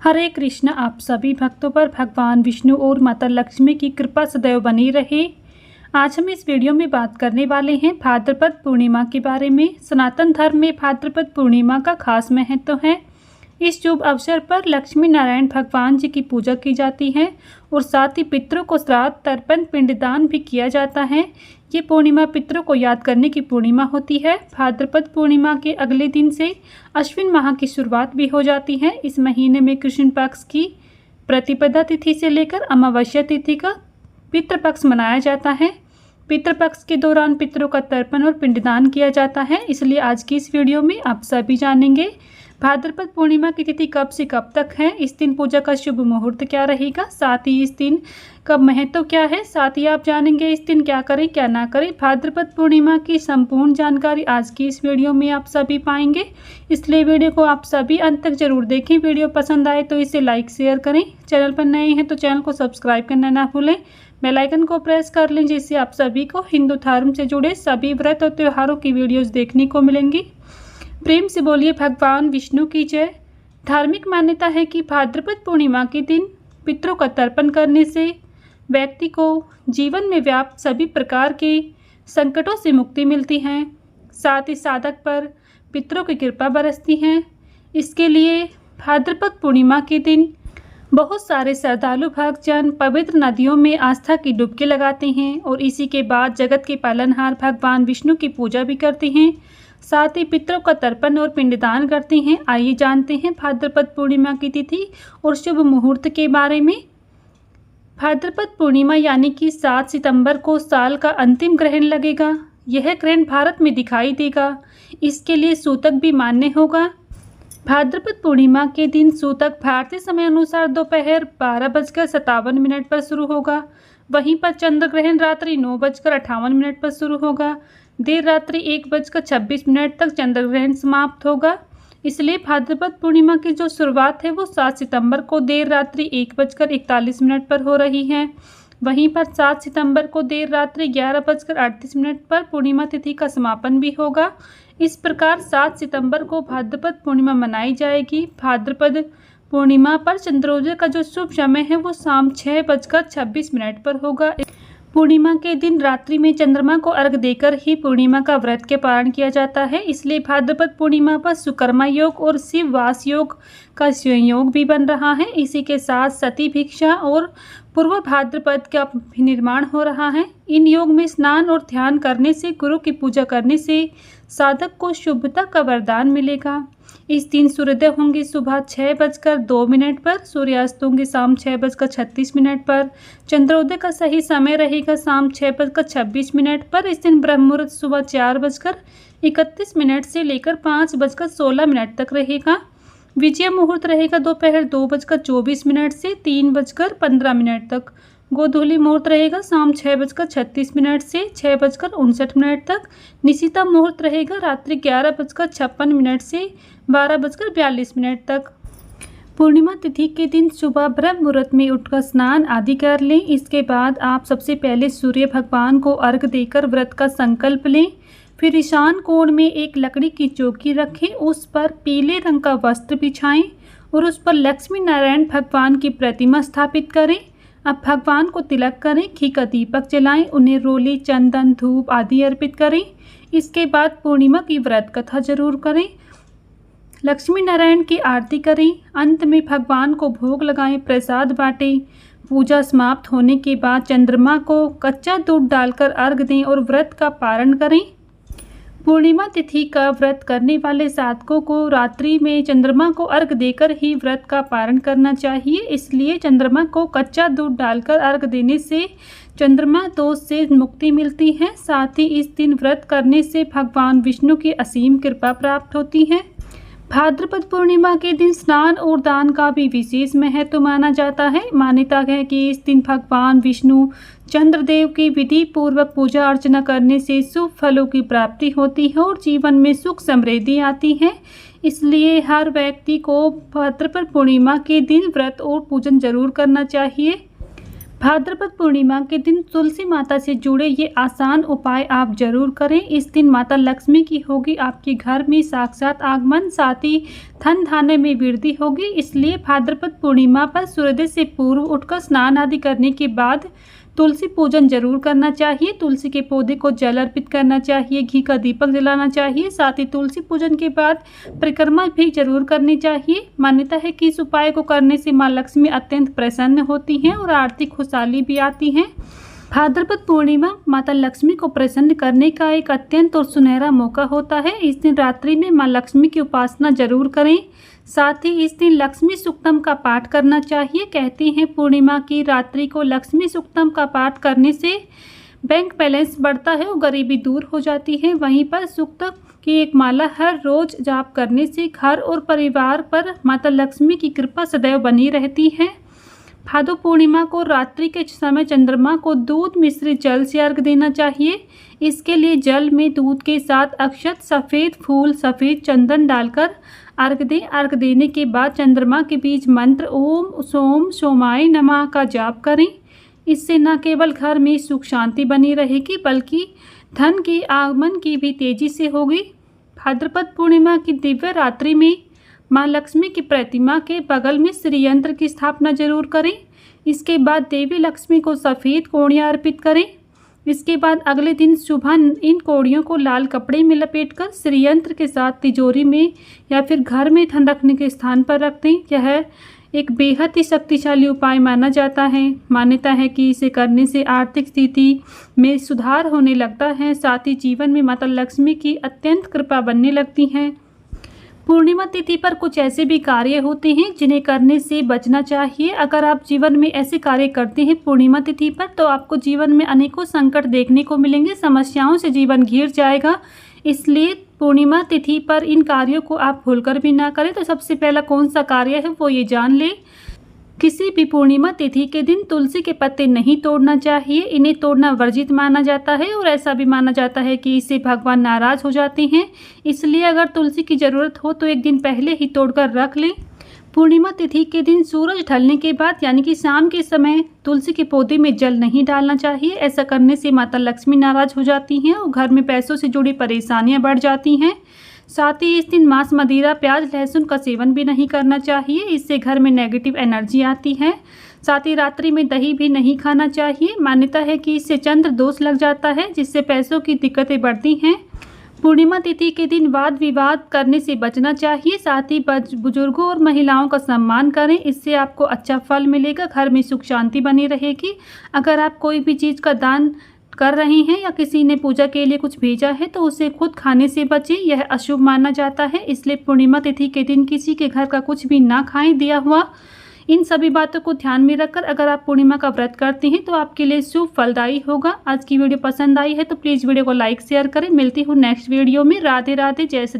हरे कृष्ण। आप सभी भक्तों पर भगवान विष्णु और माता लक्ष्मी की कृपा सदैव बनी रहे। आज हम इस वीडियो में बात करने वाले हैं भाद्रपद पूर्णिमा के बारे में। सनातन धर्म में भाद्रपद पूर्णिमा का खास महत्व है। इस शुभ अवसर पर लक्ष्मी नारायण भगवान जी की पूजा की जाती है और साथ ही पितरों को श्राद्ध, तर्पण, पिंडदान भी किया जाता है। ये पूर्णिमा पितरों को याद करने की पूर्णिमा होती है। भाद्रपद पूर्णिमा के अगले दिन से अश्विन माह की शुरुआत भी हो जाती है। इस महीने में कृष्ण पक्ष की प्रतिपदा तिथि से लेकर अमावस्या तिथि का पितृपक्ष मनाया जाता है। पितृपक्ष के दौरान पितरों का तर्पण और पिंडदान किया जाता है। इसलिए आज की इस वीडियो में आप सभी जानेंगे भाद्रपद पूर्णिमा की तिथि कब से कब तक है, इस दिन पूजा का शुभ मुहूर्त क्या रहेगा, साथ ही इस दिन का महत्व क्या है, साथ ही आप जानेंगे इस दिन क्या करें क्या ना करें। भाद्रपद पूर्णिमा की संपूर्ण जानकारी आज की इस वीडियो में आप सभी पाएंगे, इसलिए वीडियो को आप सभी अंत तक जरूर देखें। वीडियो पसंद आए तो इसे लाइक शेयर करें। चैनल पर नए हैं तो चैनल को सब्सक्राइब करना ना भूलें। बेल आइकन को प्रेस कर लें, जिससे आप सभी को हिंदू धर्म से जुड़े सभी व्रत और त्योहारों की वीडियोस देखने को मिलेंगी। प्रेम से बोलिए भगवान विष्णु की जय। धार्मिक मान्यता है कि भाद्रपद पूर्णिमा के दिन पितरों का तर्पण करने से व्यक्ति को जीवन में व्याप्त सभी प्रकार के संकटों से मुक्ति मिलती है। साथ ही साधक पर पितरों की कृपा बरसती है। इसके लिए भाद्रपद पूर्णिमा के दिन बहुत सारे श्रद्धालु भक्तजन पवित्र नदियों में आस्था की डुबकी लगाते हैं और इसी के बाद जगत के पालनहार भगवान विष्णु की पूजा भी करते हैं। साथ ही पितरों का तर्पण और पिंडदान करते हैं। आइए जानते हैं भाद्रपद पूर्णिमा की तिथि और शुभ मुहूर्त के बारे में। भाद्रपद पूर्णिमा यानी कि 7 सितंबर को साल का अंतिम ग्रहण लगेगा। यह ग्रहण भारत में दिखाई देगा। इसके लिए सूतक भी मान्य होगा। भाद्रपद पूर्णिमा के दिन सूतक भारतीय समय अनुसार दोपहर 12:57 पर शुरू होगा। वहीं पर चंद्र ग्रहण रात्रि 9:58 पर शुरू होगा। देर रात्रि 1:26 तक चंद्र ग्रहण समाप्त होगा। इसलिए भाद्रपद पूर्णिमा की जो शुरुआत है वो 7 सितंबर को देर रात्रि 1:41 पर हो रही है। वहीं पर 7 सितंबर को देर रात्रि 11:38 पर पूर्णिमा तिथि का समापन भी होगा। इस प्रकार 7 सितंबर को भाद्रपद पूर्णिमा मनाई जाएगी। भाद्रपद पूर्णिमा पर चंद्रोदय का जो शुभ समय है वो शाम 6:26 पर होगा। पूर्णिमा के दिन रात्रि में चंद्रमा को अर्घ देकर ही पूर्णिमा का व्रत के पारण किया जाता है। इसलिए भाद्रपद पूर्णिमा पर सुकर्मा योग और शिव वास योग का संयोग भी बन रहा है। इसी के साथ सती भिक्षा और पूर्व भाद्रपद का निर्माण हो रहा है। इन योग में स्नान और ध्यान करने से, गुरु की पूजा करने से साधक को शुभता का वरदान मिलेगा। इस दिन सूर्योदय होंगे सुबह 6:02 पर, सूर्यास्त होंगे शाम 6:36 पर। चंद्रोदय का सही समय रहेगा शाम 6:26 पर। इस दिन ब्रह्म मुहूर्त सुबह 4:31 से लेकर 5:16 तक रहेगा। विजय मुहूर्त रहेगा दोपहर 2:24 से 3:15 तक। गोधूली मुहूर्त रहेगा शाम 6:36 से 6:59 तक। निशिता मुहूर्त रहेगा रात्रि 11:56 से 12:42 तक। पूर्णिमा तिथि के दिन सुबह ब्रह्म मुहूर्त में उठकर स्नान आदि कर लें। इसके बाद आप सबसे पहले सूर्य भगवान को अर्घ देकर व्रत का संकल्प लें। फिर ईशान कोण में एक लकड़ी की चौकी रखें, उस पर पीले रंग का वस्त्र बिछाएं और उस पर लक्ष्मी नारायण भगवान की प्रतिमा स्थापित करें। अब भगवान को तिलक करें, घी का दीपक जलाएं, उन्हें रोली, चंदन, धूप आदि अर्पित करें। इसके बाद पूर्णिमा की व्रत कथा जरूर करें, लक्ष्मी नारायण की आरती करें, अंत में भगवान को भोग लगाएं, प्रसाद बांटें। पूजा समाप्त होने के बाद चंद्रमा को कच्चा दूध डालकर अर्घ दें और व्रत का पारण करें। पूर्णिमा तिथि का व्रत करने वाले साधकों को रात्रि में चंद्रमा को अर्घ देकर ही व्रत का पारण करना चाहिए। इसलिए चंद्रमा को कच्चा दूध डालकर अर्घ देने से चंद्रमा दोष से मुक्ति मिलती है। साथ ही इस दिन व्रत करने से भगवान विष्णु की असीम कृपा प्राप्त होती है। भाद्रपद पूर्णिमा के दिन स्नान और दान का भी विशेष महत्व माना जाता है। मान्यता है कि इस दिन भगवान विष्णु चंद्रदेव की विधि पूर्वक पूजा अर्चना करने से शुभ फलों की प्राप्ति होती है और जीवन में सुख समृद्धि आती है। इसलिए हर व्यक्ति को भाद्रपद पूर्णिमा के दिन व्रत और पूजन जरूर करना चाहिए। भाद्रपद पूर्णिमा के दिन तुलसी माता से जुड़े ये आसान उपाय आप जरूर करें। इस दिन माता लक्ष्मी की होगी आपके घर में साक्षात आगमन। साथ ही धन धान्य में वृद्धि होगी। इसलिए भाद्रपद पूर्णिमा पर सूर्योदय से पूर्व उठकर स्नान आदि करने के बाद तुलसी पूजन जरूर करना चाहिए। तुलसी के पौधे को जल अर्पित करना चाहिए, घी का दीपक जलाना चाहिए। साथ ही तुलसी पूजन के बाद परिक्रमा भी जरूर करनी चाहिए। मान्यता है कि इस उपाय को करने से माँ लक्ष्मी अत्यंत प्रसन्न होती हैं और आर्थिक खुशहाली भी आती है। भाद्रपद पूर्णिमा माता लक्ष्मी को प्रसन्न करने का एक अत्यंत और सुनहरा मौका होता है। इस दिन रात्रि में माँ लक्ष्मी की उपासना जरूर करें। साथ ही इस दिन लक्ष्मी सूक्तम का पाठ करना चाहिए। कहते हैं पूर्णिमा की रात्रि को लक्ष्मी सूक्तम का पाठ करने से बैंक बैलेंस बढ़ता है और गरीबी दूर हो जाती है। वहीं पर सूक्त की एक माला हर रोज जाप करने से घर और परिवार पर माता लक्ष्मी की कृपा सदैव बनी रहती है। भादो पूर्णिमा को रात्रि के समय चंद्रमा को दूध मिश्रित जल से अर्घ देना चाहिए। इसके लिए जल में दूध के साथ अक्षत, सफ़ेद फूल, सफ़ेद चंदन डालकर अर्घ दें। अर्घ देने के बाद चंद्रमा के बीच मंत्र ओम सोम सोमाय नमः का जाप करें। इससे न केवल घर में सुख शांति बनी रहेगी बल्कि धन के आगमन की भी तेजी से होगी। भाद्रपद पूर्णिमा की दिव्य रात्रि में माँ लक्ष्मी की प्रतिमा के बगल में श्री यंत्र की स्थापना जरूर करें। इसके बाद देवी लक्ष्मी को सफ़ेद कोड़ियाँ अर्पित करें। इसके बाद अगले दिन सुबह इन कोड़ियों को लाल कपड़े में लपेटकर श्री यंत्र के साथ तिजोरी में या फिर घर में धन रखने के स्थान पर रख दें। यह एक बेहद ही शक्तिशाली उपाय माना जाता है। मान्यता है कि इसे करने से आर्थिक स्थिति में सुधार होने लगता है। साथ ही जीवन में माता लक्ष्मी की अत्यंत कृपा बनने लगती है। पूर्णिमा तिथि पर कुछ ऐसे भी कार्य होते हैं जिन्हें करने से बचना चाहिए। अगर आप जीवन में ऐसे कार्य करते हैं पूर्णिमा तिथि पर तो आपको जीवन में अनेकों संकट देखने को मिलेंगे, समस्याओं से जीवन घिर जाएगा। इसलिए पूर्णिमा तिथि पर इन कार्यों को आप भूलकर भी ना करें। तो सबसे पहला कौन सा कार्य है वो ये जान लें। किसी भी पूर्णिमा तिथि के दिन तुलसी के पत्ते नहीं तोड़ना चाहिए। इन्हें तोड़ना वर्जित माना जाता है और ऐसा भी माना जाता है कि इससे भगवान नाराज हो जाते हैं। इसलिए अगर तुलसी की ज़रूरत हो तो एक दिन पहले ही तोड़कर रख लें। पूर्णिमा तिथि के दिन सूरज ढलने के बाद यानी कि शाम के समय तुलसी के पौधे में जल नहीं डालना चाहिए। ऐसा करने से माता लक्ष्मी नाराज हो जाती हैं और घर में पैसों से जुड़ी परेशानियां बढ़ जाती हैं। साथ ही इस दिन मांस, मदिरा, प्याज, लहसुन का सेवन भी नहीं करना चाहिए। इससे घर में नेगेटिव एनर्जी आती है। साथ ही रात्रि में दही भी नहीं खाना चाहिए। मान्यता है कि इससे चंद्र दोष लग जाता है जिससे पैसों की दिक्कतें बढ़ती हैं। पूर्णिमा तिथि के दिन वाद विवाद करने से बचना चाहिए। साथ ही बुजुर्गों और महिलाओं का सम्मान करें। इससे आपको अच्छा फल मिलेगा, घर में सुख शांति बनी रहेगी। अगर आप कोई भी चीज़ का दान कर रहे हैं या किसी ने पूजा के लिए कुछ भेजा है तो उसे खुद खाने से बचें, यह अशुभ माना जाता है। इसलिए पूर्णिमा तिथि के दिन किसी के घर का कुछ भी ना खाएं दिया हुआ। इन सभी बातों को ध्यान में रखकर अगर आप पूर्णिमा का व्रत करते हैं तो आपके लिए शुभ फलदायी होगा। आज की वीडियो पसंद आई है तो प्लीज़ वीडियो को लाइक शेयर करें। मिलती हूँ नेक्स्ट वीडियो में। राधे राधे, जय श्री